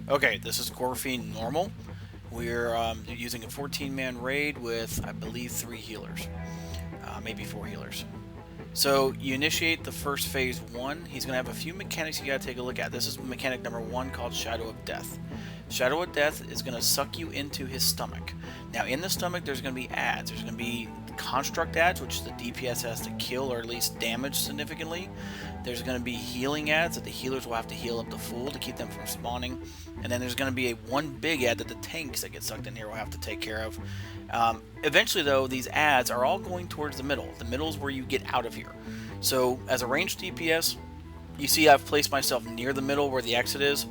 Okay, this is Gorefiend normal. We're using a 14-man raid with, I believe, 3 healers, maybe 4 healers. So you initiate the first phase one. He's going to have a few mechanics you got to take a look at. This is mechanic number one called Shadow of Death. Shadow of Death is going to suck you into his stomach. Now in the stomach there's going to be ads. There's going to be construct ads, which the DPS has to kill or at least damage significantly. There's going to be healing ads that the healers will have to heal up to full to keep them from spawning. And then there's going to be one big ad that the tanks that get sucked in here will have to take care of. Eventually, though, these ads are all going towards the middle. The middle is where you get out of here. So, as a ranged DPS, you see I've placed myself near the middle where the exit is.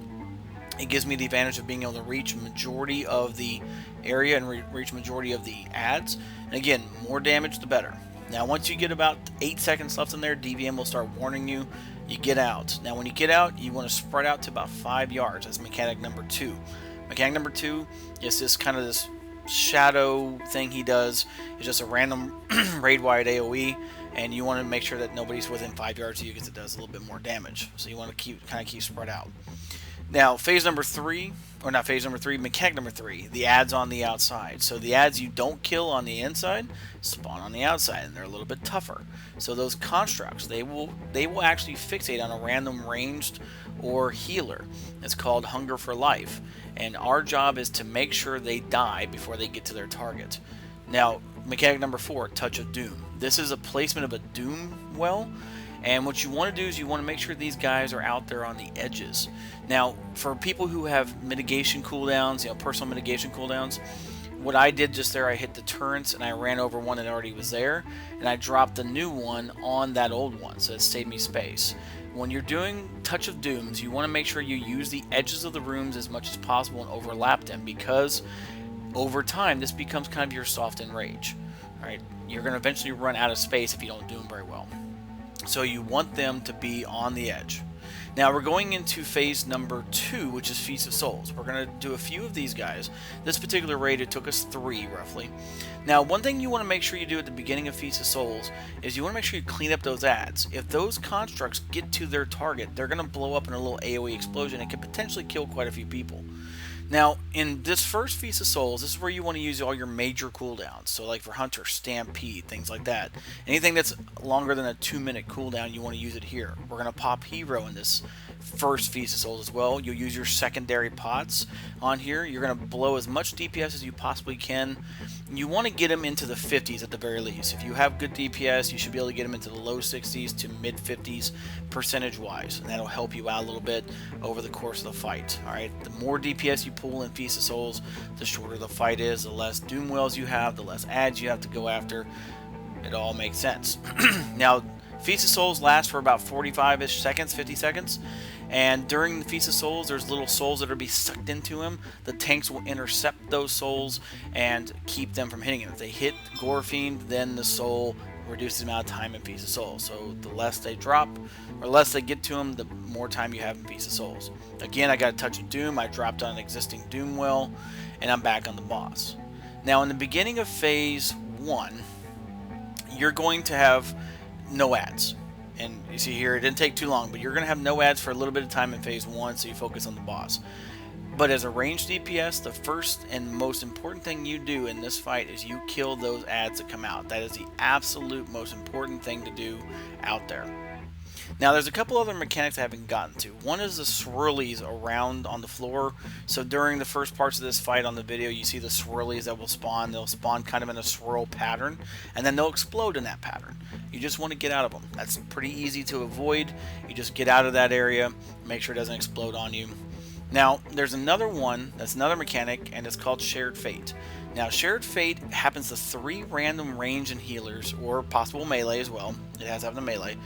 It gives me the advantage of being able to reach majority of the area and reach majority of the ads. And again, more damage the better. Now once you get about 8 seconds left in there, DVM will start warning you. You get out. Now when you get out, you want to spread out to about 5 yards. That's mechanic number 2. Mechanic number 2 is this kind of this shadow thing he does. It's just a random raid wide AoE, and you want to make sure that nobody's within 5 yards of you because it does a little bit more damage. So you want to kind of keep spread out. Now, phase number 3, or not phase number 3, mechanic number 3, the ads on the outside. So the ads you don't kill on the inside spawn on the outside, and they're a little bit tougher. So those constructs, they will actually fixate on a random ranged or healer. It's called Hunger for Life, and our job is to make sure they die before they get to their target. Now, mechanic number 4, Touch of Doom. This is a placement of a Doom well. And what you want to do is you want to make sure these guys are out there on the edges. Now, for people who have mitigation cooldowns, personal mitigation cooldowns, what I did just there, I hit the turrets and I ran over one that already was there, and I dropped the new one on that old one, so it saved me space. When you're doing Touch of Dooms, you want to make sure you use the edges of the rooms as much as possible and overlap them, because over time this becomes kind of your soft enrage. Alright, you're going to eventually run out of space if you don't do them very well. So you want them to be on the edge. Now we're going into phase number 2, which is Feast of Souls. We're going to do a few of these guys. This particular raid, it took us 3 roughly. Now one thing you want to make sure you do at the beginning of Feast of Souls is you want to make sure you clean up those ads. If those constructs get to their target, they're going to blow up in a little AoE explosion and can potentially kill quite a few people. Now, in this first Feast of Souls, this is where you want to use all your major cooldowns. So like for Hunter, Stampede, things like that. Anything that's longer than a 2-minute cooldown, you want to use it here. We're going to pop Hero in this first Feast of Souls as well. You'll use your secondary pots on here. You're going to blow as much DPS as you possibly can. You want to get them into the 50s at the very least. If you have good DPS, you should be able to get them into the low 60s to mid 50s percentage-wise, and that'll help you out a little bit over the course of the fight. Alright, the more DPS you pull in Feast of Souls, the shorter the fight is, the less Doom Wells you have, the less ads you have to go after. It all makes sense. Now, Feast of Souls lasts for about 45-ish seconds, 50 seconds. And during the Feast of Souls, there's little souls that are be sucked into him. The tanks will intercept those souls and keep them from hitting him. If they hit Gorefiend, then the soul reduces the amount of time in Feast of Souls. So the less they drop, or less they get to him, the more time you have in Feast of Souls. Again, I got a Touch of Doom. I dropped on an existing Doom well, and I'm back on the boss. Now, in the beginning of Phase 1, you're going to have no ads. And you see here, it didn't take too long, but you're going to have no ads for a little bit of time in phase 1, so you focus on the boss. But as a ranged DPS, the first and most important thing you do in this fight is you kill those ads that come out. That is the absolute most important thing to do out there. Now there's a couple other mechanics I haven't gotten to. One is the swirlies around on the floor. So during the first parts of this fight on the video, you see the swirlies that will spawn. They'll spawn kind of in a swirl pattern, and then they'll explode in that pattern. You just want to get out of them. That's pretty easy to avoid. You just get out of that area, make sure it doesn't explode on you. Now, there's another one, that's another mechanic, and it's called Shared Fate. Now, Shared Fate happens to 3 random range and healers, or possible melee as well. It has to have the melee.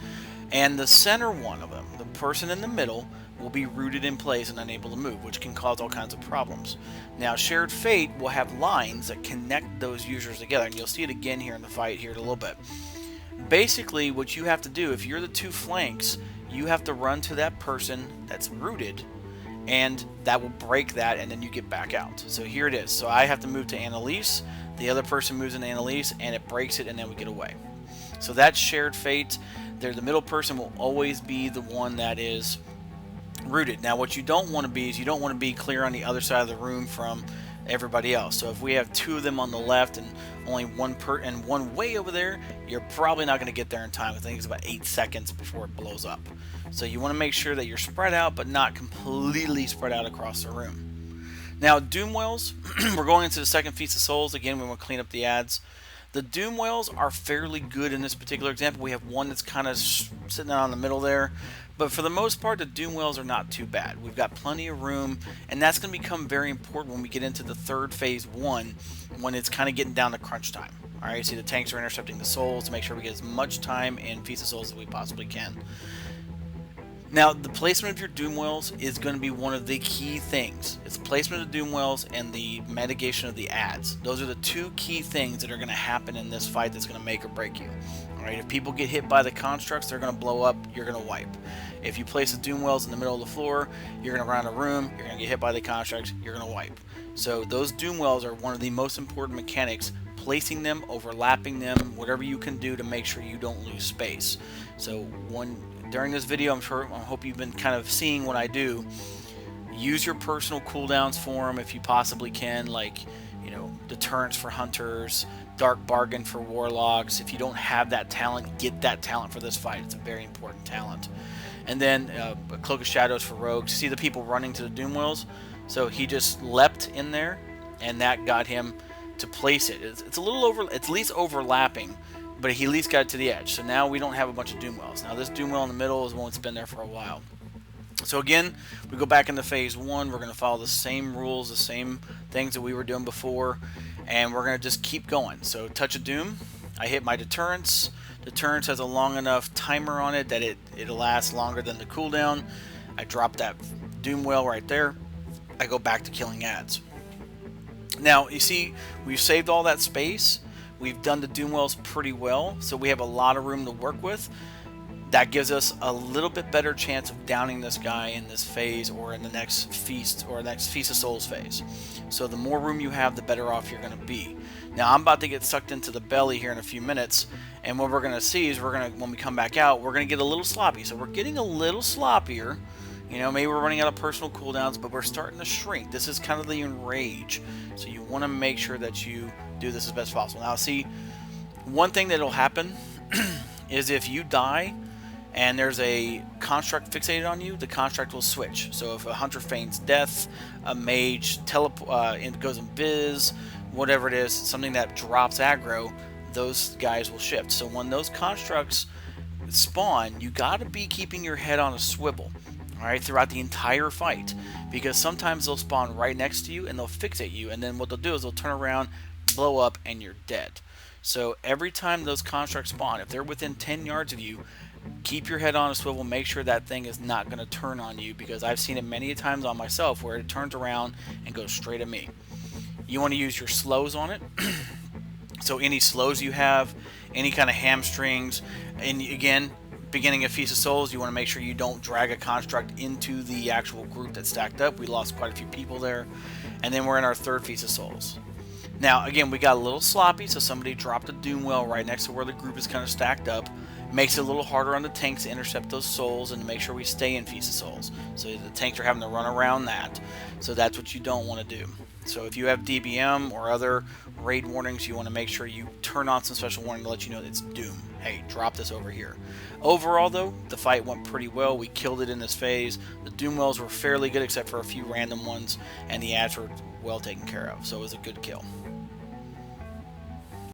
And the center one of them, the person in the middle, will be rooted in place and unable to move, which can cause all kinds of problems. Now, Shared Fate will have lines that connect those users together, and you'll see it again here in the fight here in a little bit. Basically, what you have to do, if you're the 2 flanks, you have to run to that person that's rooted, and that will break that, and then you get back out. So here it is. So I have to move to Annalise, the other person moves into Annalise, and it breaks it, and then we get away. So that's Shared Fate. The middle person will always be the one that is rooted. Now what you don't want to be is you don't want to be clear on the other side of the room from everybody else. So if we have two of them on the left and only one way over there, you're probably not going to get there in time. I think it's about 8 seconds before it blows up. So you want to make sure that you're spread out, but not completely spread out across the room. Now, Doom Whales, we're going into the second Feast of Souls. Again, we want to clean up the ads. The Doom Whales are fairly good in this particular example. We have one that's kind of sitting out in the middle there. But for the most part, the Doom Whales are not too bad. We've got plenty of room, and that's going to become very important when we get into the third phase 1, when it's kind of getting down to crunch time. Alright, see the tanks are intercepting the souls to make sure we get as much time in Feast of Souls as we possibly can. Now, the placement of your Doom Whales is going to be one of the key things. It's the placement of Doom Whales and the mitigation of the ads. Those are the two key things that are going to happen in this fight that's going to make or break you. Alright, if people get hit by the constructs, they're going to blow up, you're going to wipe. If you place the Doom Whales in the middle of the floor, you're going to run out of room, you're going to get hit by the constructs, you're going to wipe. So those Doom Whales are one of the most important mechanics. Placing them, overlapping them, whatever you can do to make sure you don't lose space. So during this video, I hope you've been kind of seeing what I do. Use your personal cooldowns for them if you possibly can, like, you know, deterrence for hunters, dark bargain for warlocks. If you don't have that talent, get that talent for this fight. It's a very important talent. And then a cloak of shadows for rogues. See the people running to the Doom Whales? So he just leapt in there, and that got him to place it. It's a little it's at least overlapping, but he at least got it to the edge. So now we don't have a bunch of Doom Whales. Now this Doom Whale in the middle is one that's been there for a while. So again, we go back into phase 1. We're going to follow the same rules, the same things that we were doing before, and we're going to just keep going. So Touch of Doom, I hit my deterrence. Deterrence has a long enough timer on it that it'll last longer than the cooldown. I drop that Doom Whale right there. I go back to killing ads. Now, you see, we've saved all that space. We've done the Doom Whales pretty well, so we have a lot of room to work with. That gives us a little bit better chance of downing this guy in this phase or in the next feast or next Feast of Souls phase. So the more room you have, the better off you're going to be. Now, I'm about to get sucked into the belly here in a few minutes, and what we're going to see is when we come back out, we're going to get a little sloppy. So we're getting a little sloppier. You know, maybe we're running out of personal cooldowns, but we're starting to shrink. This is kind of the enrage. So you want to make sure that you do this as best possible. Now, see, one thing that'll happen is if you die and there's a construct fixated on you, the construct will switch. So if a hunter feigns death, a mage goes invis, whatever it is, something that drops aggro, those guys will shift. So when those constructs spawn, you got to be keeping your head on a swivel. Alright, throughout the entire fight, because sometimes they'll spawn right next to you and they'll fixate you, and then what they'll do is they'll turn around, blow up, and you're dead. So every time those constructs spawn, if they're within 10 yards of you, keep your head on a swivel, make sure that thing is not going to turn on you, because I've seen it many times on myself where it turns around and goes straight at me. You want to use your slows on it. So any slows you have, any kind of hamstrings, and again, beginning of Feast of Souls, you want to make sure you don't drag a construct into the actual group that's stacked up. We lost quite a few people there. And then we're in our third Feast of Souls. Now, again, we got a little sloppy, so somebody dropped a Doom Well right next to where the group is kind of stacked up. Makes it a little harder on the tanks to intercept those souls and to make sure we stay in Feast of Souls. So the tanks are having to run around that. So that's what you don't want to do. So if you have DBM or other raid warnings, you want to make sure you turn on some special warning to let you know it's Doom. Hey, drop this over here. Overall, though, the fight went pretty well. We killed it in this phase. The Doom Wells were fairly good except for a few random ones, and the ads were well taken care of. So it was a good kill.